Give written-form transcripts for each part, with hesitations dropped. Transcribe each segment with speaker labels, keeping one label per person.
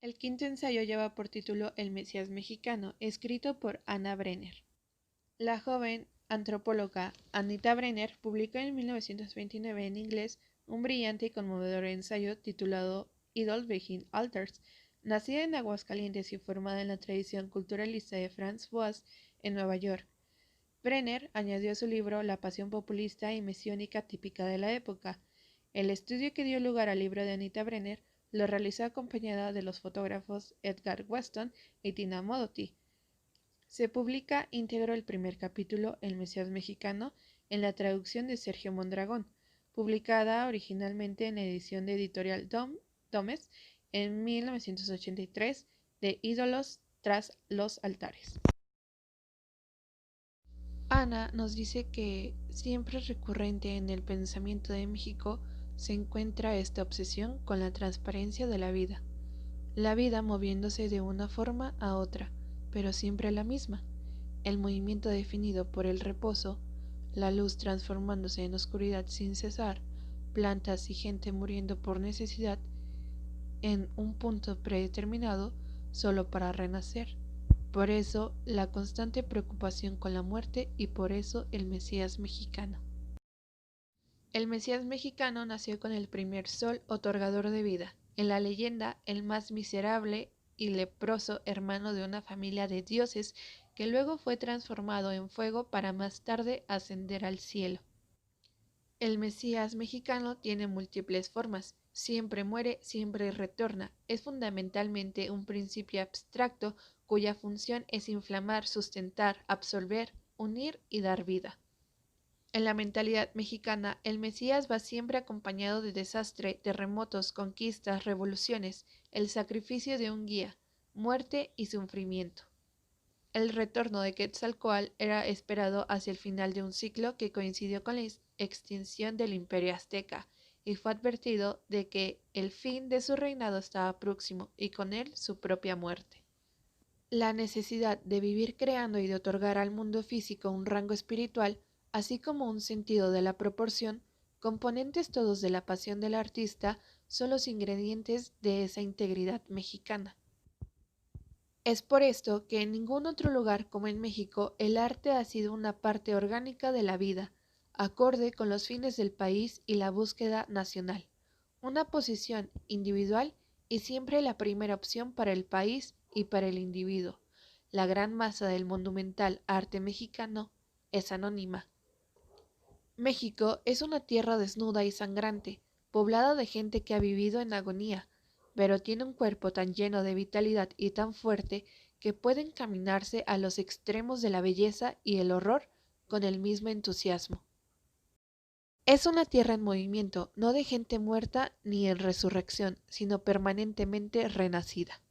Speaker 1: El quinto ensayo lleva por título El Mesías Mexicano, escrito por Anna Brenner. La joven antropóloga Anita Brenner publicó en 1929 en inglés un brillante y conmovedor ensayo titulado Idols Behind Altars. Nacida en Aguascalientes y formada en la tradición culturalista de Franz Boas en Nueva York, Brenner añadió a su libro la pasión populista y mesiónica típica de la época. El estudio que dio lugar al libro de Anita Brenner lo realizó acompañada de los fotógrafos Edgar Weston y Tina Modotti. Se publica íntegro el primer capítulo, El Mesías Mexicano, en la traducción de Sergio Mondragón, publicada originalmente en la edición de Editorial Domes en 1983, de Ídolos tras los altares. Ana nos dice que siempre recurrente en el pensamiento de México se encuentra esta obsesión con la transparencia de la vida moviéndose de una forma a otra, pero siempre la misma, el movimiento definido por el reposo, la luz transformándose en oscuridad sin cesar, plantas y gente muriendo por necesidad en un punto predeterminado solo para renacer. Por eso la constante preocupación con la muerte y por eso el Mesías mexicano. El Mesías mexicano nació con el primer sol otorgador de vida, en la leyenda el más miserable y leproso hermano de una familia de dioses que luego fue transformado en fuego para más tarde ascender al cielo. El Mesías mexicano tiene múltiples formas, siempre muere, siempre retorna, es fundamentalmente un principio abstracto cuya función es inflamar, sustentar, absorber, unir y dar vida. En la mentalidad mexicana, el Mesías va siempre acompañado de desastre, terremotos, conquistas, revoluciones, el sacrificio de un guía, muerte y sufrimiento. El retorno de Quetzalcóatl era esperado hacia el final de un ciclo que coincidió con la extinción del Imperio Azteca, y fue advertido de que el fin de su reinado estaba próximo y con él su propia muerte. La necesidad de vivir creando y de otorgar al mundo físico un rango espiritual, así como un sentido de la proporción, componentes todos de la pasión del artista, son los ingredientes de esa integridad mexicana. Es por esto que en ningún otro lugar como en México el arte ha sido una parte orgánica de la vida, acorde con los fines del país y la búsqueda nacional, una posición individual y siempre la primera opción para el país y para el individuo. La gran masa del monumental arte mexicano es anónima. México es una tierra desnuda y sangrante, poblada de gente que ha vivido en agonía, pero tiene un cuerpo tan lleno de vitalidad y tan fuerte que puede encaminarse a los extremos de la belleza y el horror con el mismo entusiasmo. Es una tierra en movimiento, no de gente muerta ni en resurrección, sino permanentemente renacida.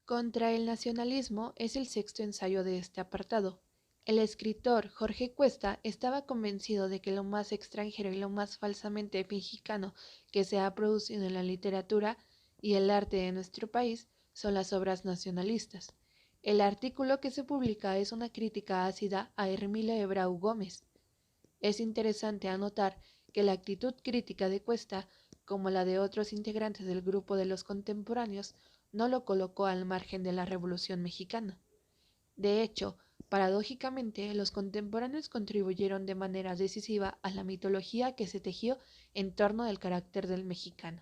Speaker 1: Contra el nacionalismo es el sexto ensayo de este apartado. El escritor Jorge Cuesta estaba convencido de que lo más extranjero y lo más falsamente mexicano que se ha producido en la literatura y el arte de nuestro país son las obras nacionalistas. El artículo que se publica es una crítica ácida a Hermila Ebrau Gómez. Es interesante anotar que la actitud crítica de Cuesta, como la de otros integrantes del grupo de los contemporáneos, no lo colocó al margen de la Revolución Mexicana. De hecho, paradójicamente, los contemporáneos contribuyeron de manera decisiva a la mitología que se tejió en torno del carácter del mexicano.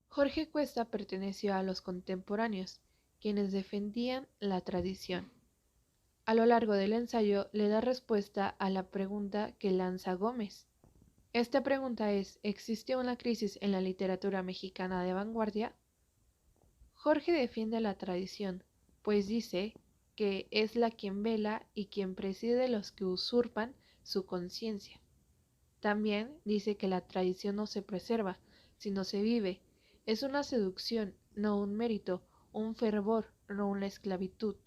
Speaker 1: Jorge Cuesta perteneció a los contemporáneos, quienes defendían la tradición. A lo largo del ensayo le da respuesta a la pregunta que lanza Gómez. Esta pregunta es: ¿existe una crisis en la literatura mexicana de vanguardia? Jorge defiende la tradición, pues dice que es la quien vela y quien preside los que usurpan su conciencia. También dice que la tradición no se preserva, sino se vive. Es una seducción, no un mérito, un fervor, no una esclavitud.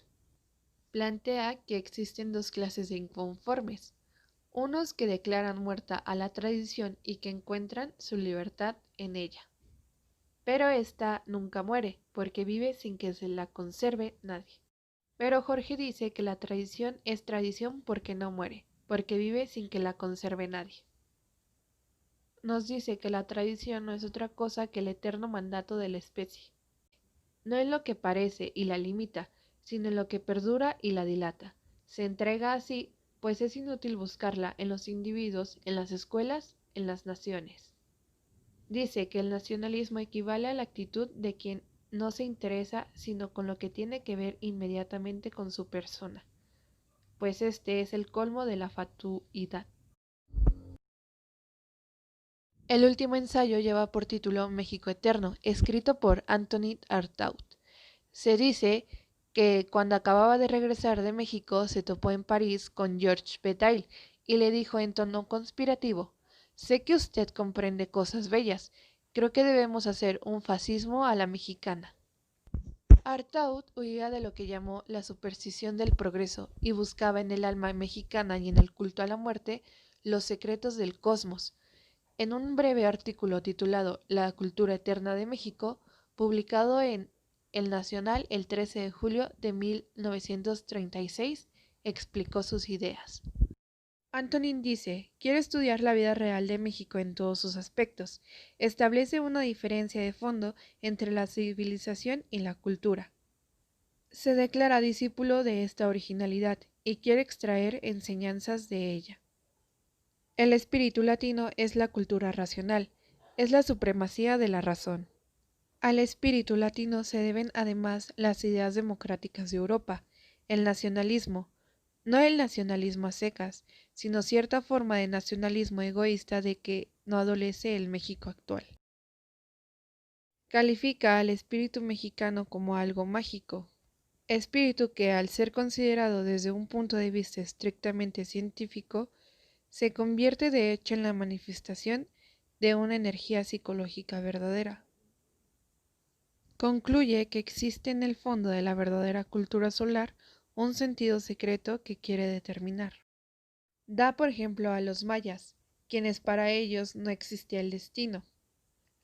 Speaker 1: Plantea que existen dos clases de inconformes, unos que declaran muerta a la tradición y que encuentran su libertad en ella. Pero ésta nunca muere, porque vive sin que se la conserve nadie. Pero Jorge dice que la tradición es tradición porque no muere, porque vive sin que la conserve nadie. nos dice que la tradición no es otra cosa que el eterno mandato de la especie. No es lo que parece y la limita, sino en lo que perdura y la dilata. Se entrega así, pues es inútil buscarla en los individuos, en las escuelas, en las naciones. Dice que el nacionalismo equivale a la actitud de quien no se interesa sino con lo que tiene que ver inmediatamente con su persona, pues este es el colmo de la fatuidad. El último ensayo lleva por título México Eterno, escrito por Antonin Artaud. Se dice que cuando acababa de regresar de México se topó en París con Georges Bataille y le dijo en tono conspirativo: «Sé que usted comprende cosas bellas. Creo que debemos hacer un fascismo a la mexicana». Artaud huía de lo que llamó la superstición del progreso y buscaba en el alma mexicana y en el culto a la muerte los secretos del cosmos. En un breve artículo titulado La cultura eterna de México, publicado en El Nacional el 13 de julio de 1936, explicó sus ideas. Antonin dice: «Quiero estudiar la vida real de México en todos sus aspectos. Establece una diferencia de fondo entre la civilización y la cultura. Se declara discípulo de esta originalidad y quiere extraer enseñanzas de ella. El espíritu latino es la cultura racional, es la supremacía de la razón. Al espíritu latino se deben además las ideas democráticas de Europa, el nacionalismo, no el nacionalismo a secas, sino cierta forma de nacionalismo egoísta de que no adolece el México actual. Califica al espíritu mexicano como algo mágico, espíritu que, al ser considerado desde un punto de vista estrictamente científico, se convierte de hecho en la manifestación de una energía psicológica verdadera. Concluye que existe en el fondo de la verdadera cultura solar un sentido secreto que quiere determinar. Da por ejemplo a los mayas, quienes para ellos no existía el destino.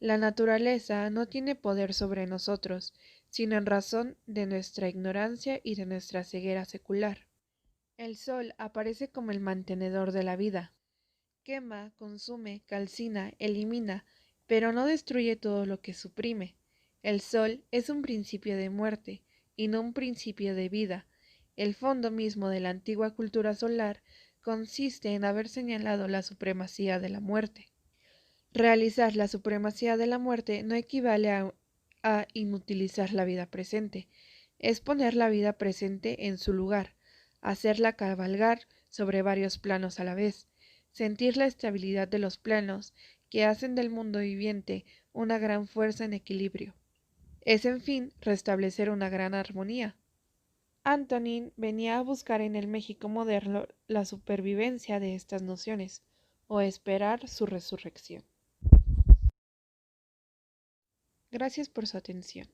Speaker 1: La naturaleza no tiene poder sobre nosotros, sino en razón de nuestra ignorancia y de nuestra ceguera secular. El sol aparece como el mantenedor de la vida. Quema, consume, calcina, elimina, pero no destruye todo lo que suprime. El sol es un principio de muerte, y no un principio de vida. El fondo mismo de la antigua cultura solar consiste en haber señalado la supremacía de la muerte. Realizar la supremacía de la muerte no equivale a inutilizar la vida presente, es poner la vida presente en su lugar, hacerla cabalgar sobre varios planos a la vez, sentir la estabilidad de los planos que hacen del mundo viviente una gran fuerza en equilibrio. Es, en fin, restablecer una gran armonía. Antonin venía a buscar en el México moderno la supervivencia de estas nociones, o esperar su resurrección. Gracias por su atención.